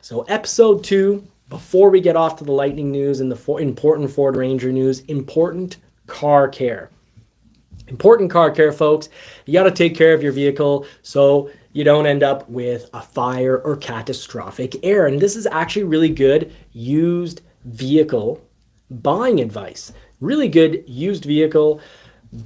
So episode 2, before we get off to the lightning news and the important Ford Ranger news, important car care. Important car care, folks. You got to take care of your vehicle so you don't end up with a fire or catastrophic error. And this is actually really good used vehicle buying advice. Really good used vehicle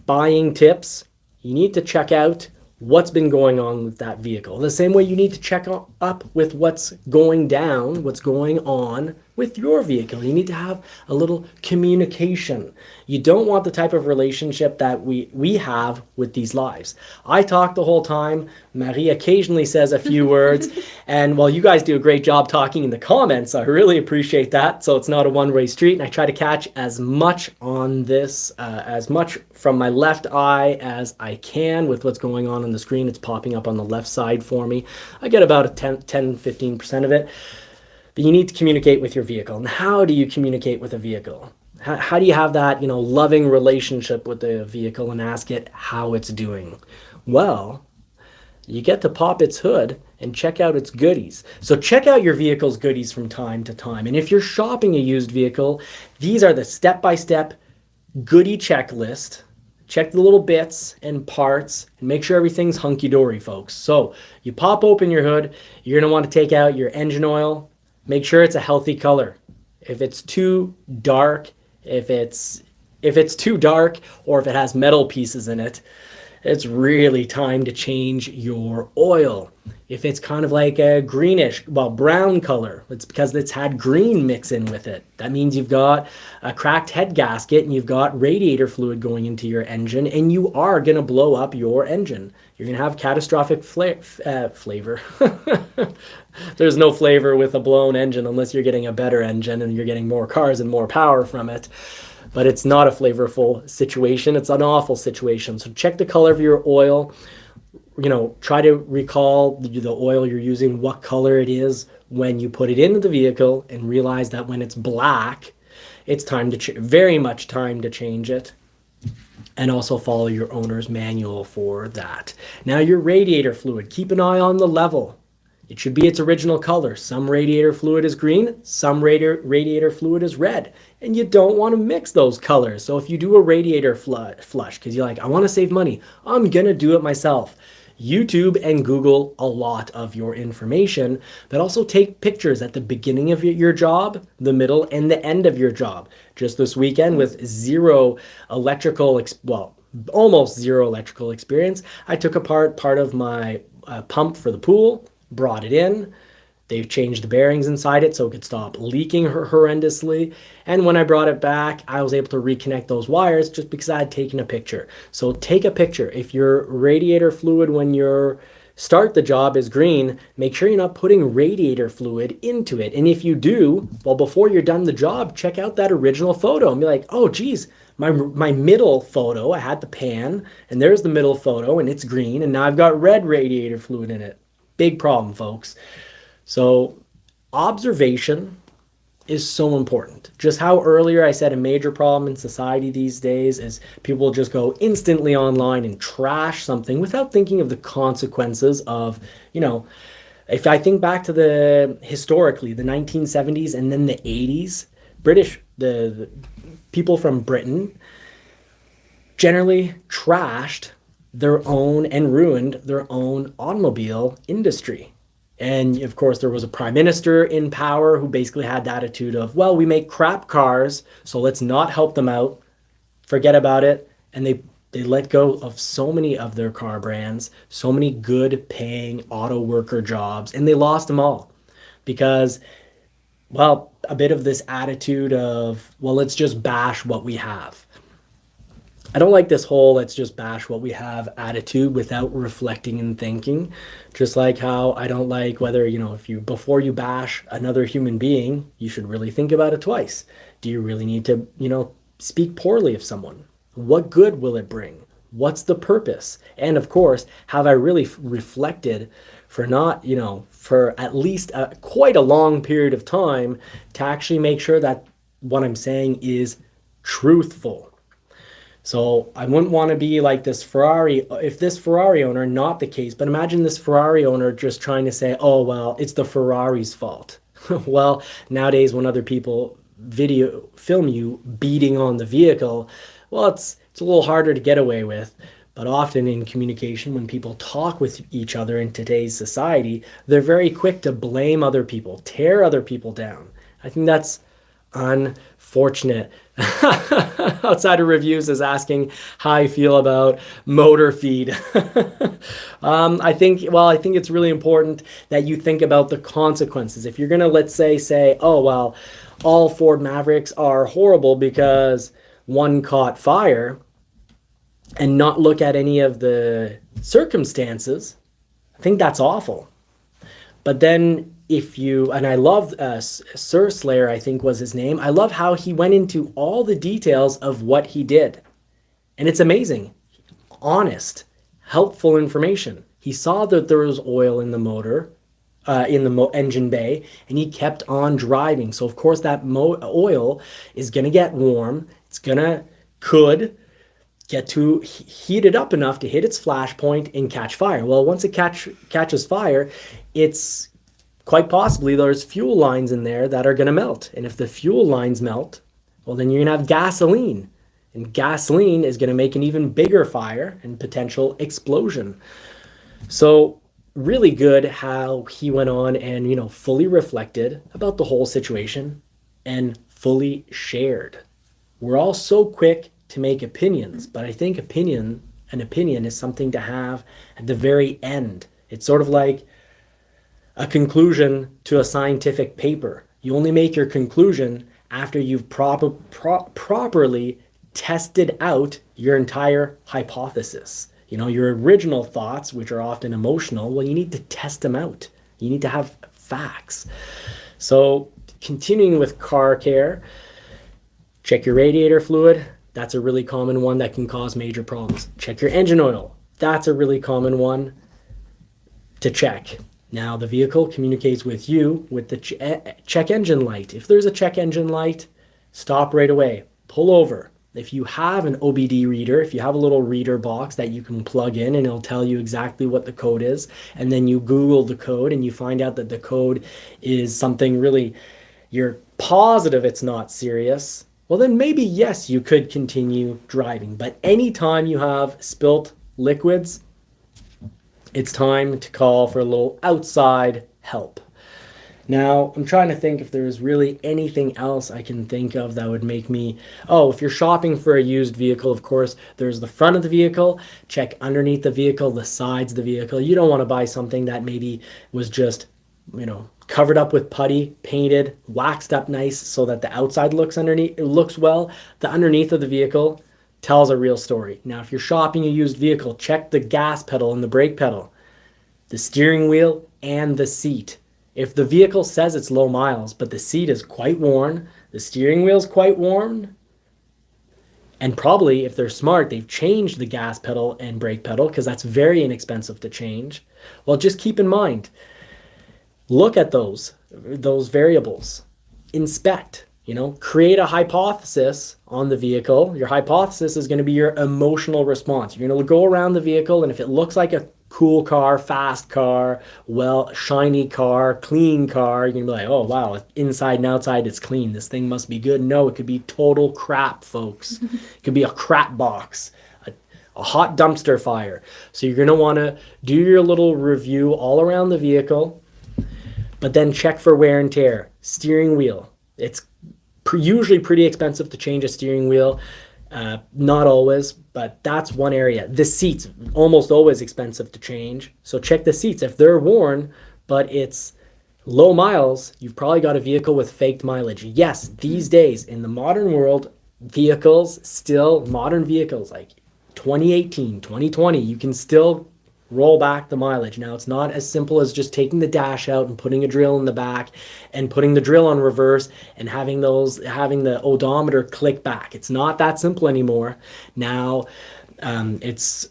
buying tips. You need to check out what's been going on with that vehicle. The same way you need to check up with what's going down, what's going on with your vehicle. You need to have a little communication. You don't want the type of relationship that we have with these lives. I talk the whole time. Marie occasionally says a few words. And while you guys do a great job talking in the comments, I really appreciate that. So it's not a one-way street. And I try to catch as much on this, as much from my left eye as I can with what's going on the screen. It's popping up on the left side for me. I get about a 10-15% of it. But you need to communicate with your vehicle. And how do you communicate with a vehicle? How do you have that, loving relationship with the vehicle and ask it how it's doing? Well, you get to pop its hood and check out its goodies. So check out your vehicle's goodies from time to time. And if you're shopping a used vehicle, these are the step-by-step goodie checklist. Check the little bits and parts and make sure everything's hunky-dory, folks. So you pop open your hood. You're going to want to take out your engine oil. Make sure it's a healthy color. If it's too dark, if it's too dark, or if it has metal pieces in it, it's really time to change your oil. If it's kind of like a greenish, brown color, it's because it's had green mix in with it. That means you've got a cracked head gasket and you've got radiator fluid going into your engine, and you are going to blow up your engine. You're going to have catastrophic flavor. There's no flavor with a blown engine unless you're getting a better engine and you're getting more cars and more power from it. But it's not a flavorful situation. It's an awful situation. So check the color of your oil. Try to recall the oil you're using, what color it is when you put it into the vehicle, and realize that when it's black, it's time to very much time to change it. And also follow your owner's manual for that. Now, your radiator fluid, keep an eye on the level. It should be its original color. Some radiator fluid is green, some radiator fluid is red. And you don't want to mix those colors. So if you do a radiator flush, because you're like, I want to save money, I'm going to do it myself. YouTube and Google a lot of your information, but also take pictures at the beginning of your job, the middle, and the end of your job. Just this weekend, with almost zero electrical experience, I took apart part of my pump for the pool, brought it in. They've changed the bearings inside it so it could stop leaking horrendously. And when I brought it back, I was able to reconnect those wires just because I had taken a picture. So take a picture. If your radiator fluid when you start the job is green, make sure you're not putting radiator fluid into it. And if you do, before you're done the job, check out that original photo and be like, oh, geez, my middle photo, I had the pan, and there's the middle photo, and it's green, and now I've got red radiator fluid in it. Big problem, folks. So observation is so important. Just how earlier I said a major problem in society these days is people just go instantly online and trash something without thinking of the consequences of, if I think back to historically, the 1970s and then the 80s, the people from Britain generally trashed their own and ruined their own automobile industry. And of course, there was a prime minister in power who basically had the attitude of, well, we make crap cars, so let's not help them out. Forget about it. And they let go of so many of their car brands, so many good paying auto worker jobs, and they lost them all because, a bit of this attitude of, let's just bash what we have. I don't like this whole let's just bash what we have attitude without reflecting and thinking. Just like how I don't like whether, before you bash another human being, you should really think about it twice. Do you really need to, speak poorly of someone? What good will it bring? What's the purpose? And of course, have I really reflected for not, for at least quite a long period of time to actually make sure that what I'm saying is truthful? So I wouldn't want to be like this Ferrari, if this Ferrari owner, not the case, but imagine this Ferrari owner just trying to say, oh, well, it's the Ferrari's fault. Well, nowadays when other people video film you beating on the vehicle, well, it's a little harder to get away with. But often in communication, when people talk with each other in today's society, they're very quick to blame other people, tear other people down. I think that's unfortunate. Outsider Reviews is asking how I feel about motor feed. I think it's really important that you think about the consequences. If you're gonna, let's say, oh well, all Ford Mavericks are horrible because one caught fire, and not look at any of the circumstances, I think that's awful. But then if you, and I love Sir Slayer, I think was his name. I love how he went into all the details of what he did. And it's amazing. Honest, helpful information. He saw that there was oil in the motor, in the engine bay, and he kept on driving. So of course that oil is going to get warm. It's could get to heat it up enough to hit its flash point and catch fire. Well, once it catches fire, it's quite possibly there's fuel lines in there that are going to melt. And if the fuel lines melt, well, then you're going to have gasoline. And gasoline is going to make an even bigger fire and potential explosion. So really good how he went on and, fully reflected about the whole situation and fully shared. We're all so quick to make opinions, but I think an opinion is something to have at the very end. It's sort of like a conclusion to a scientific paper. You only make your conclusion after you've properly tested out your entire hypothesis. Your original thoughts, which are often emotional, well, you need to test them out. You need to have facts. So continuing with car care, check your radiator fluid. That's a really common one that can cause major problems. Check your engine oil. That's a really common one to check. Now the vehicle communicates with you with the check engine light. If there's a check engine light, stop right away. Pull over. If you have an OBD reader, if you have a little reader box that you can plug in and it'll tell you exactly what the code is, and then you Google the code and you find out that the code is something really, you're positive it's not serious, well then maybe yes, you could continue driving. But anytime you have spilt liquids, it's time to call for a little outside help. Now, I'm trying to think if there's really anything else I can think of that would make me... Oh, if you're shopping for a used vehicle, of course, there's the front of the vehicle. Check underneath the vehicle, the sides of the vehicle. You don't want to buy something that maybe was just, covered up with putty, painted, waxed up nice so that the outside looks well. The underneath of the vehicle tells a real story. Now, if you're shopping a used vehicle, check the gas pedal and the brake pedal, the steering wheel, and the seat. If the vehicle says it's low miles, but the seat is quite worn, the steering wheel is quite worn, and probably, if they're smart, they've changed the gas pedal and brake pedal because that's very inexpensive to change. Well, just keep in mind, look at those variables, inspect, create a hypothesis on the vehicle. Your hypothesis is going to be your emotional response. You're going to go around the vehicle, and if it looks like a cool car, fast car, well, shiny car, clean car, you're gonna be like, oh wow, inside and outside it's clean, this thing must be good. No, it could be total crap, folks. It could be a crap box, a hot dumpster fire. So you're gonna wanna do your little review all around the vehicle, but then check for wear and tear. Steering wheel, it's usually pretty expensive to change a steering wheel. Not always, but that's one area. The seats, almost always expensive to change. So check the seats. If they're worn, but it's low miles, you've probably got a vehicle with faked mileage. Yes, these days in the modern world, modern vehicles like 2018, 2020, you can still roll back the mileage. Now, it's not as simple as just taking the dash out and putting a drill in the back and putting the drill on reverse and having the odometer click back. It's not that simple anymore. Now, it's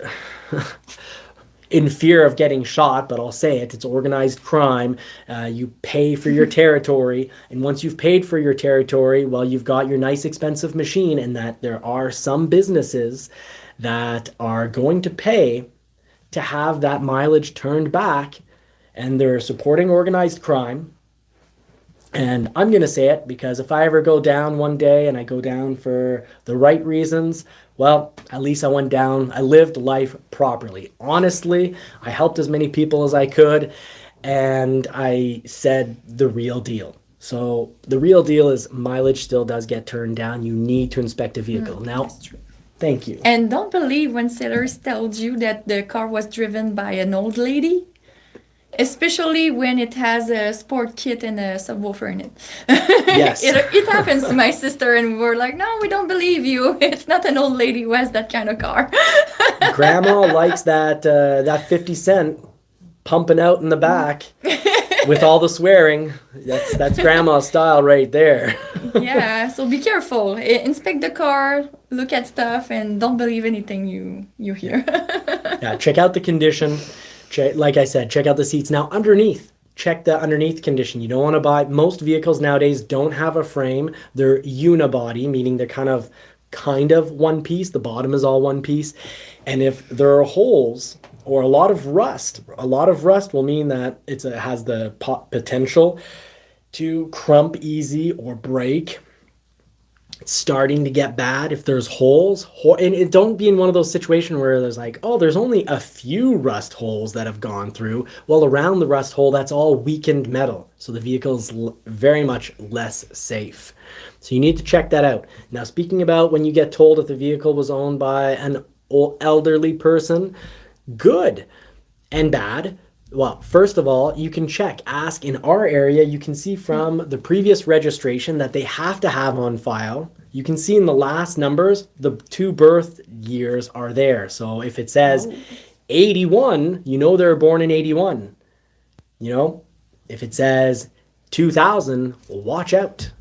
in fear of getting shot, but I'll say it, it's organized crime. You pay for your territory, and once you've paid for your territory, well, you've got your nice expensive machine, and that there are some businesses that are going to pay to have that mileage turned back, and they're supporting organized crime. And I'm going to say it because if I ever go down one day and I go down for the right reasons, well, at least I went down. I lived life properly. Honestly, I helped as many people as I could, and I said the real deal. So the real deal is mileage still does get turned down. You need to inspect a vehicle. Now, That's true. thank you. And don't believe when sellers tells you that the car was driven by an old lady, especially when it has a sport kit and a subwoofer in it. Yes. It happens to my sister, and we're like, no, we don't believe you. It's not an old lady who has that kind of car. Grandma likes that 50 cent pumping out in the back with all the swearing. That's grandma's style right there. Yeah, so be careful. Inspect the car, look at stuff, and don't believe anything you hear. Yeah, check out the condition. Like I said, check out the seats. Now underneath, check the underneath condition. You don't want to buy, most vehicles nowadays don't have a frame. They're unibody, meaning they're kind of one piece. The bottom is all one piece. And if there are holes or a lot of rust will mean that it has the potential to crump easy or break. It's starting to get bad if there's holes. And don't be in one of those situations where there's like, oh, there's only a few rust holes that have gone through. Well, around the rust hole, that's all weakened metal. So the vehicle's very much less safe. So you need to check that out. Now, speaking about when you get told that the vehicle was owned by an elderly person, good and bad. Well, first of all, you can ask. In our area, you can see from the previous registration that they have to have on file. You can see in the last numbers, the 2 birth years are there. So if it says 81, you know they were born in 81. You know, if it says 2000, watch out.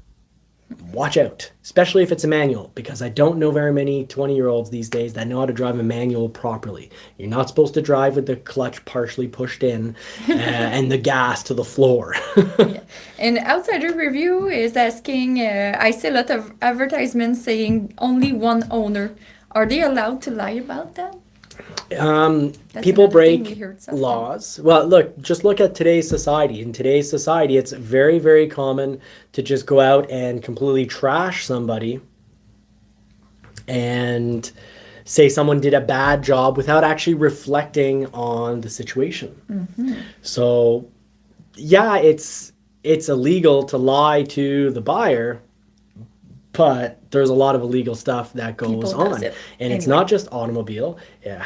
Watch out, especially if it's a manual, because I don't know very many 20-year-olds these days that know how to drive a manual properly. You're not supposed to drive with the clutch partially pushed in and the gas to the floor. Yeah. And Outsider Review is asking, I see a lot of advertisements saying only one owner. Are they allowed to lie about that? People break sometimes. laws. Well, just look at today's society. In today's society, it's very, very common to just go out and completely trash somebody and say someone did a bad job without actually reflecting on the situation. Mm-hmm. So, yeah, it's illegal to lie to the buyer, but there's a lot of illegal stuff that goes on. And it's not just automobile. Yeah.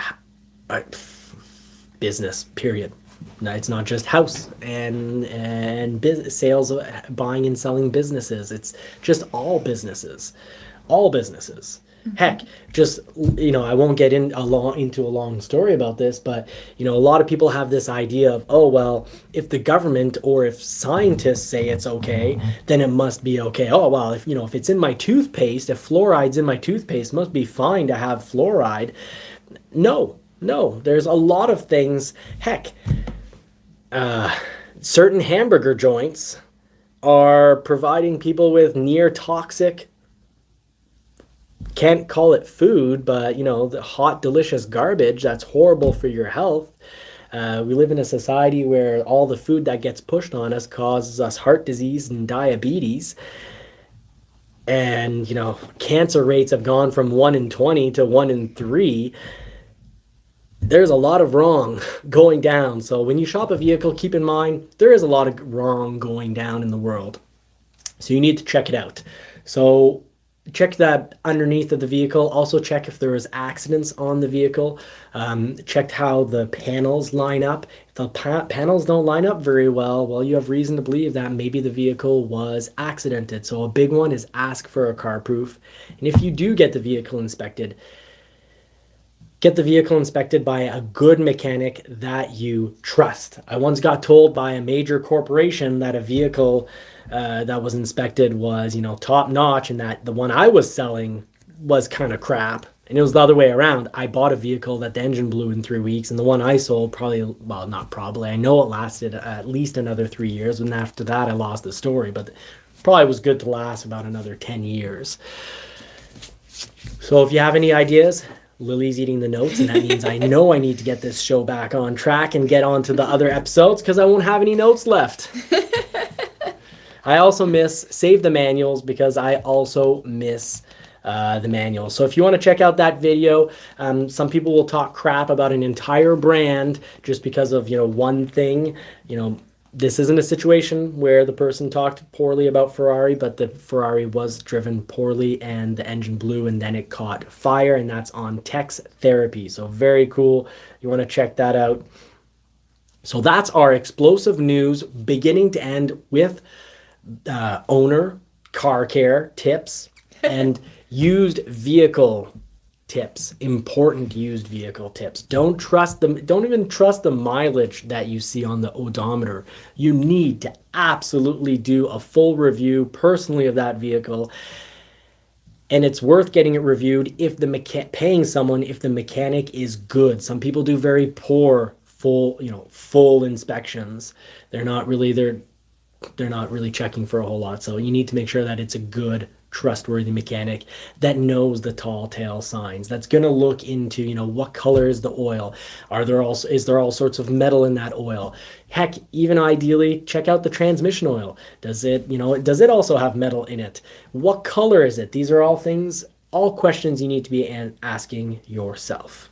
Business, period. No, it's not just house and business sales, buying and selling businesses. It's just all businesses. Mm-hmm. Heck, just, I won't get into a long story about this, but, a lot of people have this idea of, oh, well, if the government or if scientists say it's okay, then it must be okay. Oh, well, if it's in my toothpaste, if fluoride's in my toothpaste, it must be fine to have fluoride. No, there's a lot of things. Heck, certain hamburger joints are providing people with near toxic, can't call it food, but the hot, delicious garbage that's horrible for your health. We live in a society where all the food that gets pushed on us causes us heart disease and diabetes. And, cancer rates have gone from 1 in 20 to 1 in 3. There's a lot of wrong going down. So when you shop a vehicle, keep in mind, there is a lot of wrong going down in the world. So you need to check it out. So check that underneath of the vehicle. Also check if there was accidents on the vehicle. Check how the panels line up. If the panels don't line up very well, you have reason to believe that maybe the vehicle was accidented. So a big one is ask for a car proof. And if you do get the vehicle inspected, get the vehicle inspected by a good mechanic that you trust. I once got told by a major corporation that a vehicle that was inspected was, top notch, and that the one I was selling was kind of crap. And it was the other way around. I bought a vehicle that the engine blew in 3 weeks, and the one I sold I know it lasted at least another 3 years, and after that I lost the story, but probably was good to last about another 10 years. So if you have any ideas, Lily's eating the notes, and that means I know I need to get this show back on track and get on to the other episodes because I won't have any notes left. I also miss save the manuals because I also miss the manual. So if you want to check out that video, some people will talk crap about an entire brand just because of, one thing. This isn't a situation where the person talked poorly about Ferrari, but the Ferrari was driven poorly and the engine blew and then it caught fire, and that's on Tex Therapy. So very cool. You want to check that out. So that's our explosive news beginning to end with owner car care tips and used vehicle tips, important used vehicle tips. Don't trust them. Don't even trust the mileage that you see on the odometer. You need to absolutely do a full review personally of that vehicle. And it's worth getting it reviewed if paying someone if the mechanic is good. Some people do very poor full inspections. They're not really checking for a whole lot. So you need to make sure that it's a good, trustworthy mechanic that knows the tall tale signs, that's going to look into, what color is the oil, is there all sorts of metal in that oil, heck, even ideally check out the transmission oil. Does it also have metal in it? What color is it? These are all questions you need to be asking yourself.